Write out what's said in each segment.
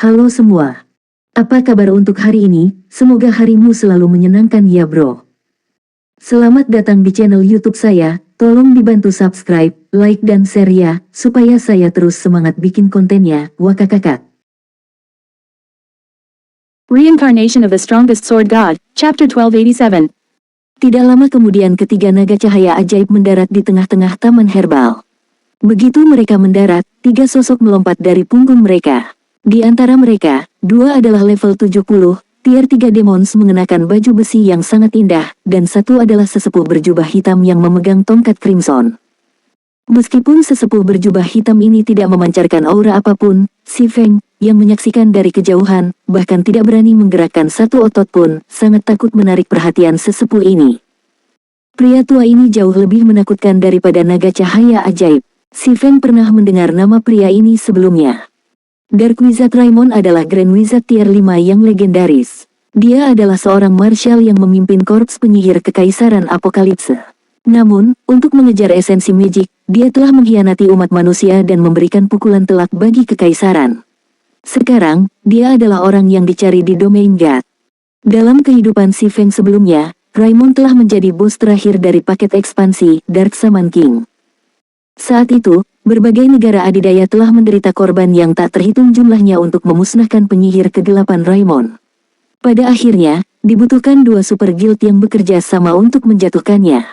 Halo semua. Apa kabar untuk hari ini? Semoga harimu selalu menyenangkan ya bro. Selamat datang di channel YouTube saya. Tolong dibantu subscribe, like dan share ya, supaya saya terus semangat bikin kontennya. Wakakakak. Reincarnation of the Strongest Sword God, Chapter 1287. Tidak lama kemudian ketiga naga cahaya ajaib mendarat di tengah-tengah taman herbal. Begitu mereka mendarat, tiga sosok melompat dari punggung mereka. Di antara mereka, dua adalah level 70, tier 3 demons mengenakan baju besi yang sangat indah, dan satu adalah sesepuh berjubah hitam yang memegang tongkat crimson. Meskipun sesepuh berjubah hitam ini tidak memancarkan aura apapun, si Feng, yang menyaksikan dari kejauhan, bahkan tidak berani menggerakkan satu otot pun, sangat takut menarik perhatian sesepuh ini. Pria tua ini jauh lebih menakutkan daripada naga cahaya ajaib. Si Feng pernah mendengar nama pria ini sebelumnya. Dark Wizard Raimon adalah Grand Wizard tier 5 yang legendaris. Dia adalah seorang marshal yang memimpin korps penyihir kekaisaran apokalipse. Namun, untuk mengejar esensi magic, dia telah mengkhianati umat manusia dan memberikan pukulan telak bagi kekaisaran. Sekarang, dia adalah orang yang dicari di domain God. Dalam kehidupan si Feng sebelumnya, Raimon telah menjadi bos terakhir dari paket ekspansi, Dark Shaman King. Saat itu, berbagai negara adidaya telah menderita korban yang tak terhitung jumlahnya untuk memusnahkan penyihir kegelapan Raimon. Pada akhirnya, dibutuhkan dua super guild yang bekerja sama untuk menjatuhkannya.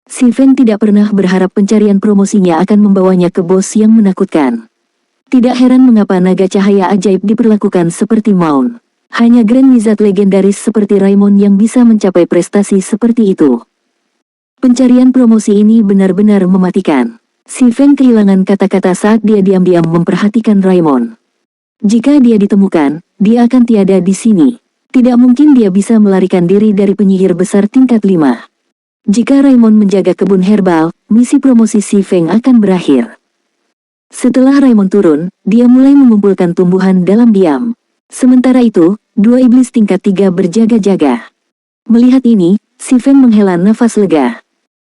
Si Feng tidak pernah berharap pencarian promosinya akan membawanya ke bos yang menakutkan. Tidak heran mengapa naga cahaya ajaib diperlakukan seperti Maun. Hanya Grand Wizard legendaris seperti Raimon yang bisa mencapai prestasi seperti itu. Pencarian promosi ini benar-benar mematikan. Si Feng kehilangan kata-kata saat dia diam-diam memperhatikan Raimon. Jika dia ditemukan, dia akan tiada di sini. Tidak mungkin dia bisa melarikan diri dari penyihir besar tingkat 5. Jika Raimon menjaga kebun herbal, misi promosi si Feng akan berakhir. Setelah Raimon turun, dia mulai mengumpulkan tumbuhan dalam diam. Sementara itu, dua iblis tingkat 3 berjaga-jaga. Melihat ini, si Feng menghela nafas lega.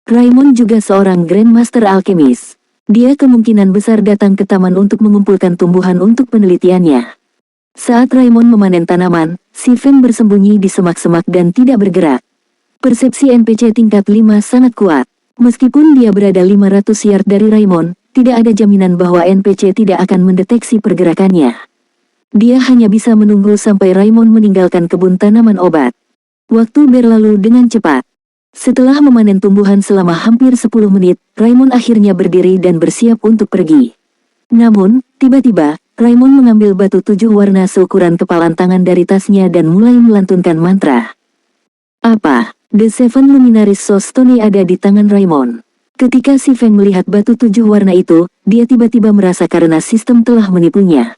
Raimon juga seorang Grandmaster Alkemis. Dia kemungkinan besar datang ke taman untuk mengumpulkan tumbuhan untuk penelitiannya. Saat Raimon memanen tanaman, si Feng bersembunyi di semak-semak dan tidak bergerak. Persepsi NPC tingkat 5 sangat kuat. Meskipun dia berada 500 yard dari Raimon, tidak ada jaminan bahwa NPC tidak akan mendeteksi pergerakannya. Dia hanya bisa menunggu sampai Raimon meninggalkan kebun tanaman obat. Waktu berlalu dengan cepat. Setelah memanen tumbuhan selama hampir 10 menit, Raimon akhirnya berdiri dan bersiap untuk pergi. Namun, tiba-tiba, Raimon mengambil batu 7 warna seukuran kepalan tangan dari tasnya dan mulai melantunkan mantra. Apa? The Seven Luminaries Soulstone ada di tangan Raimon. Ketika si Feng melihat batu 7 warna itu, dia tiba-tiba merasa karena sistem telah menipunya.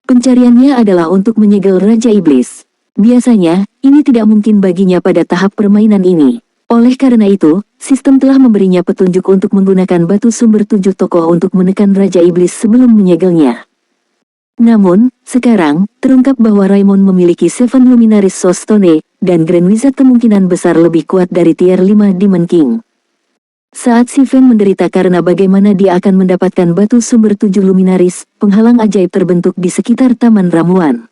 Pencariannya adalah untuk menyegel Raja Iblis. Biasanya, ini tidak mungkin baginya pada tahap permainan ini. Oleh karena itu, sistem telah memberinya petunjuk untuk menggunakan batu sumber 7 tokoh untuk menekan Raja Iblis sebelum menyegelnya. Namun, sekarang, terungkap bahwa Raimon memiliki Seven Luminaries Soulstone, dan Grand Wizard kemungkinan besar lebih kuat dari tier 5 Demon King. Saat si Feng menderita karena bagaimana dia akan mendapatkan batu sumber 7 Luminaries, penghalang ajaib terbentuk di sekitar taman ramuan.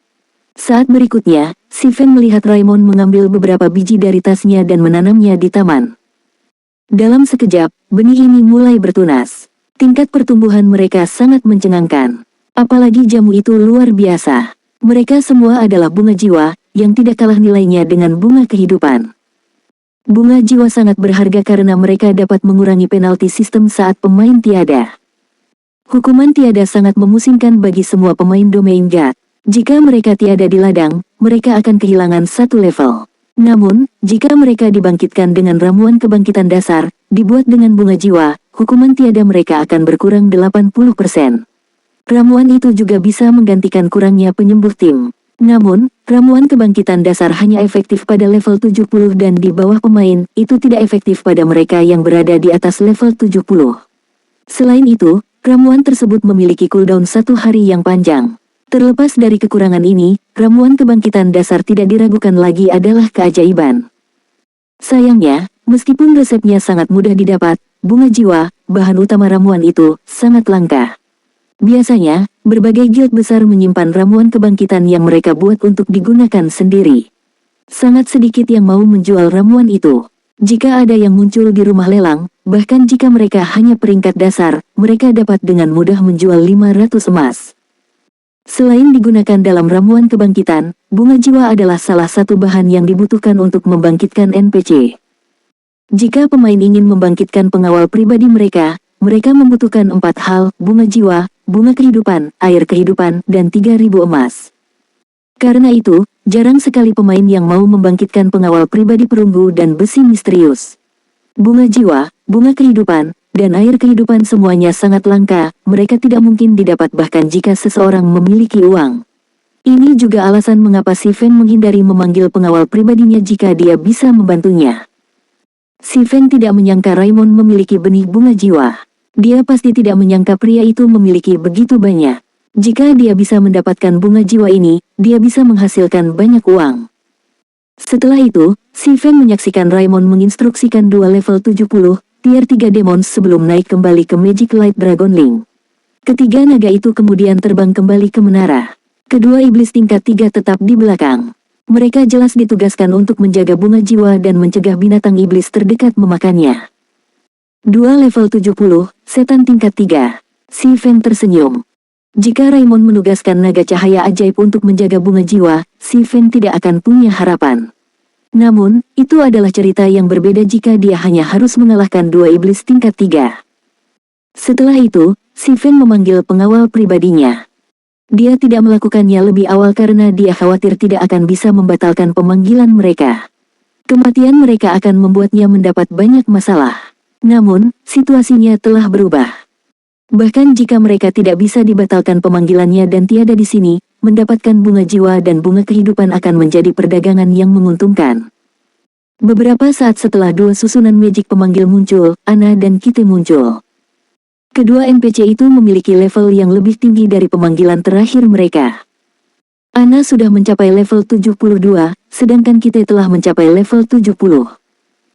Saat berikutnya, si Feng melihat Raimon mengambil beberapa biji dari tasnya dan menanamnya di taman. Dalam sekejap, benih ini mulai bertunas. Tingkat pertumbuhan mereka sangat mencengangkan. Apalagi jamu itu luar biasa. Mereka semua adalah bunga jiwa, yang tidak kalah nilainya dengan bunga kehidupan. Bunga jiwa sangat berharga karena mereka dapat mengurangi penalti sistem saat pemain tiada. Hukuman tiada sangat memusingkan bagi semua pemain domain God. Jika mereka tiada di ladang, mereka akan kehilangan satu level. Namun, jika mereka dibangkitkan dengan ramuan kebangkitan dasar, dibuat dengan bunga jiwa, hukuman tiada mereka akan berkurang 80%. Ramuan itu juga bisa menggantikan kurangnya penyembuh tim. Namun, ramuan kebangkitan dasar hanya efektif pada level 70 dan di bawah pemain, itu tidak efektif pada mereka yang berada di atas level 70. Selain itu, ramuan tersebut memiliki cooldown 1 hari yang panjang. Terlepas dari kekurangan ini, ramuan kebangkitan dasar tidak diragukan lagi adalah keajaiban. Sayangnya, meskipun resepnya sangat mudah didapat, bunga jiwa, bahan utama ramuan itu, sangat langka. Biasanya, berbagai guild besar menyimpan ramuan kebangkitan yang mereka buat untuk digunakan sendiri. Sangat sedikit yang mau menjual ramuan itu. Jika ada yang muncul di rumah lelang, bahkan jika mereka hanya peringkat dasar, mereka dapat dengan mudah menjual 500 emas. Selain digunakan dalam ramuan kebangkitan, bunga jiwa adalah salah satu bahan yang dibutuhkan untuk membangkitkan NPC. Jika pemain ingin membangkitkan pengawal pribadi mereka membutuhkan 4 hal: bunga jiwa, bunga kehidupan, air kehidupan, dan 3.000 emas. Karena itu, jarang sekali pemain yang mau membangkitkan pengawal pribadi perunggu dan besi misterius. Bunga jiwa, bunga kehidupan, dan air kehidupan semuanya sangat langka, mereka tidak mungkin didapat bahkan jika seseorang memiliki uang. Ini juga alasan mengapa Sven menghindari memanggil pengawal pribadinya jika dia bisa membantunya. Sven tidak menyangka Raymond memiliki benih bunga jiwa. Dia pasti tidak menyangka pria itu memiliki begitu banyak. Jika dia bisa mendapatkan bunga jiwa ini, dia bisa menghasilkan banyak uang. Setelah itu, Sven menyaksikan Raymond menginstruksikan 2 level 70, tier 3 demons sebelum naik kembali ke Magic Light Dragon Link. Ketiga naga itu kemudian terbang kembali ke menara. Kedua iblis tingkat 3 tetap di belakang. Mereka jelas ditugaskan untuk menjaga bunga jiwa dan mencegah binatang iblis terdekat memakannya. 2 level 70, setan tingkat 3. Sven tersenyum. Jika Raymond menugaskan naga cahaya ajaib untuk menjaga bunga jiwa, Sven tidak akan punya harapan. Namun, itu adalah cerita yang berbeda jika dia hanya harus mengalahkan 2 iblis tingkat 3. Setelah itu, Sven memanggil pengawal pribadinya. Dia tidak melakukannya lebih awal karena dia khawatir tidak akan bisa membatalkan pemanggilan mereka. Kematian mereka akan membuatnya mendapat banyak masalah. Namun, situasinya telah berubah. Bahkan jika mereka tidak bisa dibatalkan pemanggilannya dan tiada di sini, mendapatkan bunga jiwa dan bunga kehidupan akan menjadi perdagangan yang menguntungkan. Beberapa saat setelah 2 susunan magic pemanggil muncul, Anna dan Kite muncul. Kedua NPC itu memiliki level yang lebih tinggi dari pemanggilan terakhir mereka. Anna sudah mencapai level 72, sedangkan Kite telah mencapai level 70.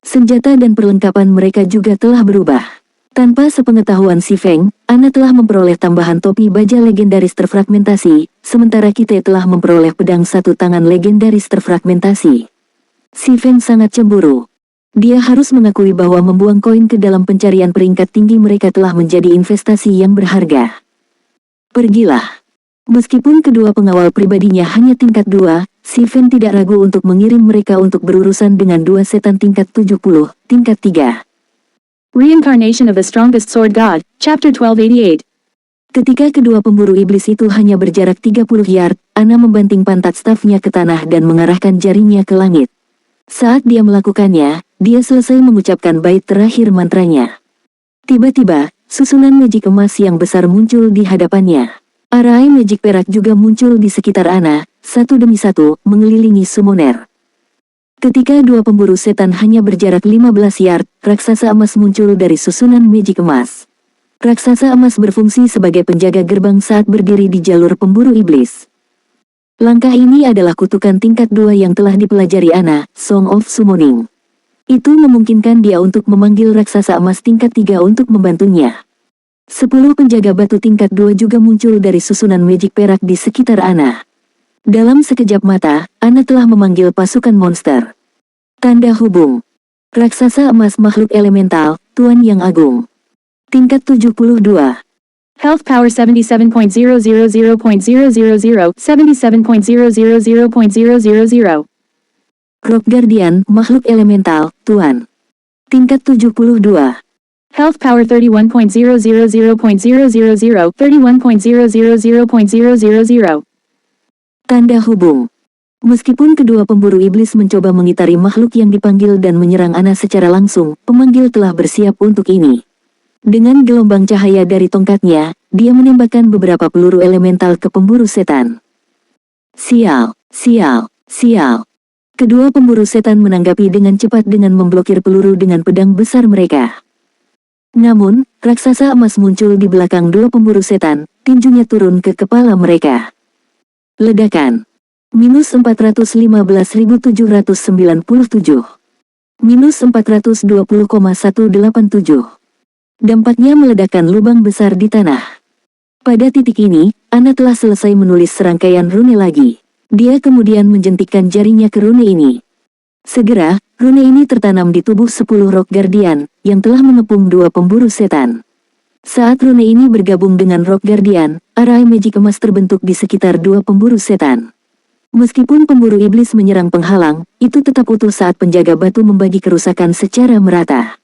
Senjata dan perlengkapan mereka juga telah berubah. Tanpa sepengetahuan Sven, Anna telah memperoleh tambahan topi baja legendaris terfragmentasi, sementara Kite telah memperoleh pedang 1 tangan legendaris terfragmentasi. Sven sangat cemburu. Dia harus mengakui bahwa membuang koin ke dalam pencarian peringkat tinggi mereka telah menjadi investasi yang berharga. Pergilah. Meskipun kedua pengawal pribadinya hanya tingkat 2, Sven tidak ragu untuk mengirim mereka untuk berurusan dengan 2 setan tingkat 70, tingkat 3. Reincarnation of the Strongest Sword God, Chapter 1288. Ketika kedua pemburu iblis itu hanya berjarak 30 yard, Anna membanting pantat stafnya ke tanah dan mengarahkan jarinya ke langit. Saat dia melakukannya, dia selesai mengucapkan bait terakhir mantranya. Tiba-tiba, susunan magic emas yang besar muncul di hadapannya. Arai magic perak juga muncul di sekitar Anna, satu demi satu, mengelilingi summoner. Ketika dua pemburu setan hanya berjarak 15 yard, raksasa emas muncul dari susunan magic emas. Raksasa emas berfungsi sebagai penjaga gerbang saat berdiri di jalur pemburu iblis. Langkah ini adalah kutukan tingkat 2 yang telah dipelajari Anna, Song of Summoning. Itu memungkinkan dia untuk memanggil raksasa emas tingkat 3 untuk membantunya. 10 penjaga batu tingkat 2 juga muncul dari susunan magic perak di sekitar Anna. Dalam sekejap mata, Anna telah memanggil pasukan monster. Tanda hubung. Raksasa emas makhluk elemental, Tuan yang agung. Tingkat 72. Health power 77.000.000, 77.000.000. Rock Guardian, makhluk elemental, Tuan. Tingkat 72. Health power 31.000.000, 31.000.000. Tanda hubung. Meskipun kedua pemburu iblis mencoba mengitari makhluk yang dipanggil dan menyerang Anna secara langsung, pemanggil telah bersiap untuk ini. Dengan gelombang cahaya dari tongkatnya, dia menembakkan beberapa peluru elemental ke pemburu setan. Sial, sial, sial. Kedua pemburu setan menanggapi dengan cepat dengan memblokir peluru dengan pedang besar mereka. Namun, raksasa emas muncul di belakang dua pemburu setan, tinjunya turun ke kepala mereka. Ledakan. Minus 415.797. Minus 420,187. Dampaknya meledakkan lubang besar di tanah. Pada titik ini, Ana telah selesai menulis serangkaian rune lagi. Dia kemudian menjentikkan jarinya ke rune ini. Segera, rune ini tertanam di tubuh 10 Rock Guardian, yang telah mengepung 2 pemburu setan. Saat rune ini bergabung dengan Rock Guardian, arai magic emas terbentuk di sekitar 2 pemburu setan. Meskipun pemburu iblis menyerang penghalang, itu tetap utuh saat penjaga batu membagi kerusakan secara merata.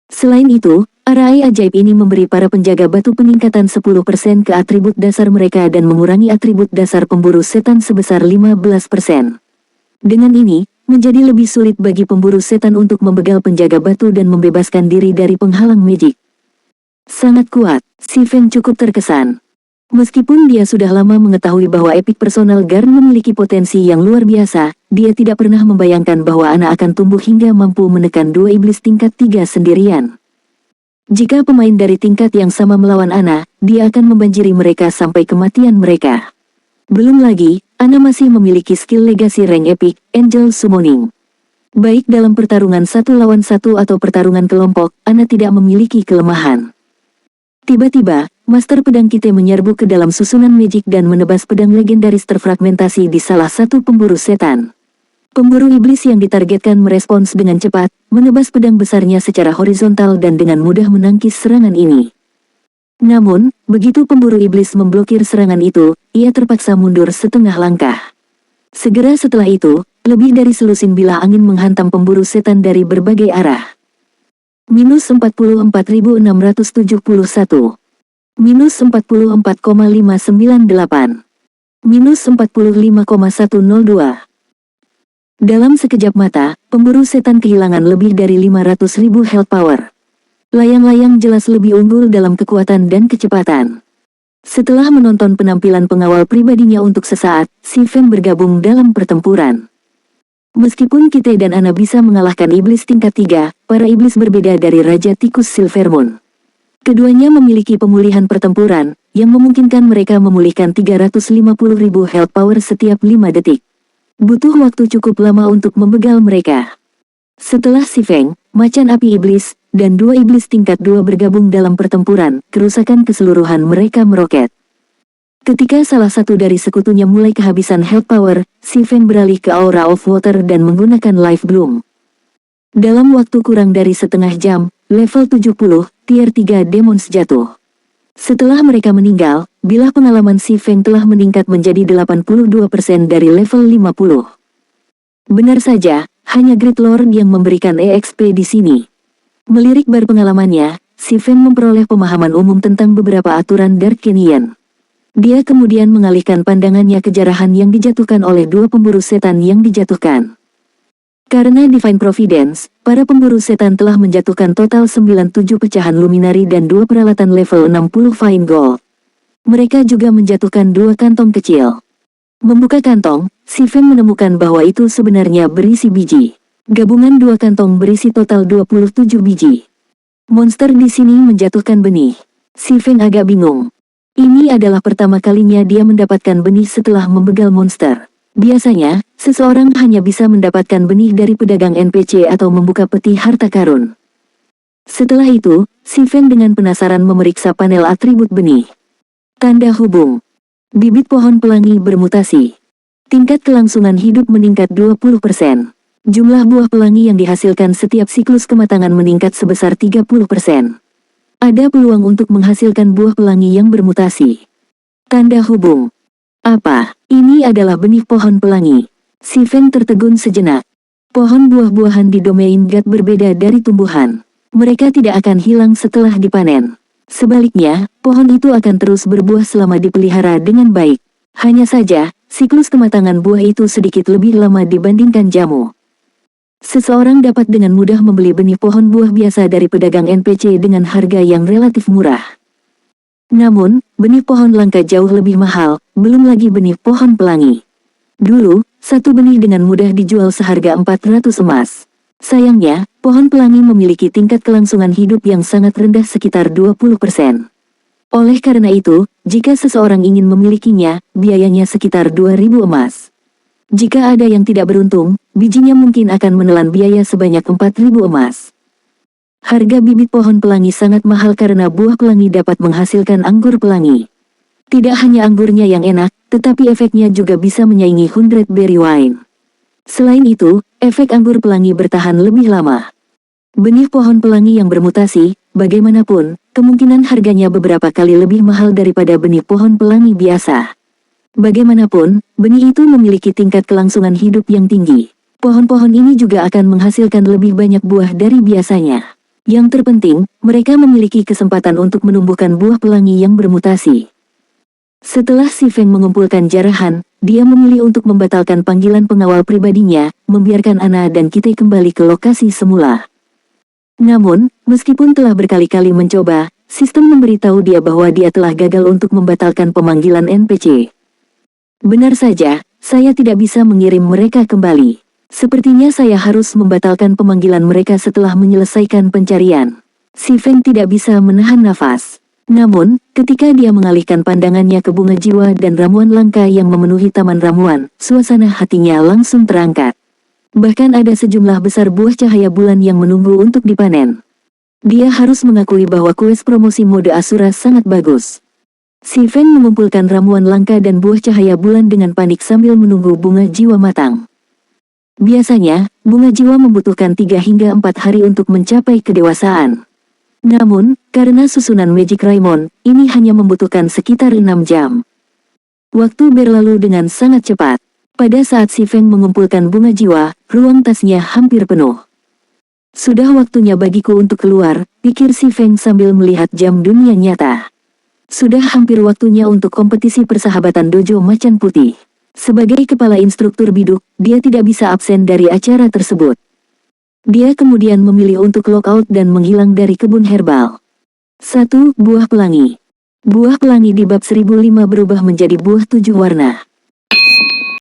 Selain itu, arai ajaib ini memberi para penjaga batu peningkatan 10% ke atribut dasar mereka dan mengurangi atribut dasar pemburu setan sebesar 15%. Dengan ini, menjadi lebih sulit bagi pemburu setan untuk membegal penjaga batu dan membebaskan diri dari penghalang magic. Sangat kuat, Si Feng cukup terkesan. Meskipun dia sudah lama mengetahui bahwa Epic Personal Guard memiliki potensi yang luar biasa, dia tidak pernah membayangkan bahwa Ana akan tumbuh hingga mampu menekan 2 iblis tingkat 3 sendirian. Jika pemain dari tingkat yang sama melawan Ana, dia akan membanjiri mereka sampai kematian mereka. Belum lagi, Ana masih memiliki skill legasi rank Epic, Angel Summoning. Baik dalam pertarungan 1 lawan 1 atau pertarungan kelompok, Ana tidak memiliki kelemahan. Tiba-tiba, Master Pedang Kite menyerbu ke dalam susunan magic dan menebas pedang legendaris terfragmentasi di salah satu pemburu setan. Pemburu iblis yang ditargetkan merespons dengan cepat, menebas pedang besarnya secara horizontal dan dengan mudah menangkis serangan ini. Namun, begitu pemburu iblis memblokir serangan itu, ia terpaksa mundur setengah langkah. Segera setelah itu, lebih dari selusin bilah angin menghantam pemburu setan dari berbagai arah. Minus 44.671. Minus 44,598. Minus 45,102. Dalam sekejap mata, pemburu setan kehilangan lebih dari 500.000 health power. Layang-layang jelas lebih unggul dalam kekuatan dan kecepatan. Setelah menonton penampilan pengawal pribadinya untuk sesaat, Si Feng bergabung dalam pertempuran. Meskipun Kite dan Ana bisa mengalahkan iblis tingkat 3, para iblis berbeda dari Raja Tikus Silvermoon. Keduanya memiliki pemulihan pertempuran, yang memungkinkan mereka memulihkan 350.000 health power setiap 5 detik. Butuh waktu cukup lama untuk membegal mereka. Setelah Si Feng, Macan Api Iblis, dan 2 iblis tingkat 2 bergabung dalam pertempuran, kerusakan keseluruhan mereka meroket. Ketika salah satu dari sekutunya mulai kehabisan health power, Si Feng beralih ke Aura of Water dan menggunakan Life Bloom. Dalam waktu kurang dari setengah jam, level 70, tier 3 Demons jatuh. Setelah mereka meninggal, bilah pengalaman Si Feng telah meningkat menjadi 82% dari level 50. Benar saja, hanya Great Lord yang memberikan EXP di sini. Melirik bar pengalamannya, Si Feng memperoleh pemahaman umum tentang beberapa aturan Dark Canyon. Dia kemudian mengalihkan pandangannya ke jarahan yang dijatuhkan oleh 2 pemburu setan yang dijatuhkan. Karena Divine Providence, para pemburu setan telah menjatuhkan total 97 pecahan luminari dan 2 peralatan level 60 Fine Gold. Mereka juga menjatuhkan 2 kantong kecil. Membuka kantong, Si Feng menemukan bahwa itu sebenarnya berisi biji. Gabungan 2 kantong berisi total 27 biji. Monster di sini menjatuhkan benih. Si Feng agak bingung. Ini adalah pertama kalinya dia mendapatkan benih setelah membegal monster. Biasanya, seseorang hanya bisa mendapatkan benih dari pedagang NPC atau membuka peti harta karun. Setelah itu, Si Feng dengan penasaran memeriksa panel atribut benih. Tanda hubung. Bibit pohon pelangi bermutasi. Tingkat kelangsungan hidup meningkat 20%. Jumlah buah pelangi yang dihasilkan setiap siklus kematangan meningkat sebesar 30%. Ada peluang untuk menghasilkan buah pelangi yang bermutasi. Tanda hubung. Apa? Ini adalah benih pohon pelangi. Si Feng tertegun sejenak. Pohon buah-buahan di domain God berbeda dari tumbuhan. Mereka tidak akan hilang setelah dipanen. Sebaliknya, pohon itu akan terus berbuah selama dipelihara dengan baik. Hanya saja, siklus kematangan buah itu sedikit lebih lama dibandingkan jamu. Seseorang dapat dengan mudah membeli benih pohon buah biasa dari pedagang NPC dengan harga yang relatif murah. Namun, benih pohon langka jauh lebih mahal, belum lagi benih pohon pelangi. Dulu, satu benih dengan mudah dijual seharga 400 emas. Sayangnya, pohon pelangi memiliki tingkat kelangsungan hidup yang sangat rendah sekitar 20%. Oleh karena itu, jika seseorang ingin memilikinya, biayanya sekitar 2.000 emas. Jika ada yang tidak beruntung, bijinya mungkin akan menelan biaya sebanyak 4.000 emas. Harga bibit pohon pelangi sangat mahal karena buah pelangi dapat menghasilkan anggur pelangi. Tidak hanya anggurnya yang enak, tetapi efeknya juga bisa menyaingi 100 berry wine. Selain itu, efek anggur pelangi bertahan lebih lama. Benih pohon pelangi yang bermutasi, bagaimanapun, kemungkinan harganya beberapa kali lebih mahal daripada benih pohon pelangi biasa. Bagaimanapun, benih itu memiliki tingkat kelangsungan hidup yang tinggi. Pohon-pohon ini juga akan menghasilkan lebih banyak buah dari biasanya. Yang terpenting, mereka memiliki kesempatan untuk menumbuhkan buah pelangi yang bermutasi. Setelah Si Feng mengumpulkan jarahan, dia memilih untuk membatalkan panggilan pengawal pribadinya, membiarkan Ana dan Kitty kembali ke lokasi semula. Namun, meskipun telah berkali-kali mencoba, sistem memberitahu dia bahwa dia telah gagal untuk membatalkan pemanggilan NPC. Benar saja, saya tidak bisa mengirim mereka kembali. Sepertinya saya harus membatalkan pemanggilan mereka setelah menyelesaikan pencarian. Si Feng tidak bisa menahan nafas. Namun, ketika dia mengalihkan pandangannya ke bunga jiwa dan ramuan langka yang memenuhi taman ramuan, suasana hatinya langsung terangkat. Bahkan ada sejumlah besar buah cahaya bulan yang menunggu untuk dipanen. Dia harus mengakui bahwa kuis promosi mode Asura sangat bagus. Si Feng mengumpulkan ramuan langka dan buah cahaya bulan dengan panik sambil menunggu bunga jiwa matang. Biasanya, bunga jiwa membutuhkan 3 hingga 4 hari untuk mencapai kedewasaan. Namun, karena susunan Magic Raimon, ini hanya membutuhkan sekitar 6 jam. Waktu berlalu dengan sangat cepat. Pada saat Si Feng mengumpulkan bunga jiwa, ruang tasnya hampir penuh. Sudah waktunya bagiku untuk keluar, pikir Si Feng sambil melihat jam dunia nyata. Sudah hampir waktunya untuk kompetisi persahabatan dojo macan putih. Sebagai kepala instruktur biduk, dia tidak bisa absen dari acara tersebut. Dia kemudian memilih untuk lockout dan menghilang dari kebun herbal. 1. Buah pelangi. Buah pelangi di bab 1005 berubah menjadi buah 7 warna.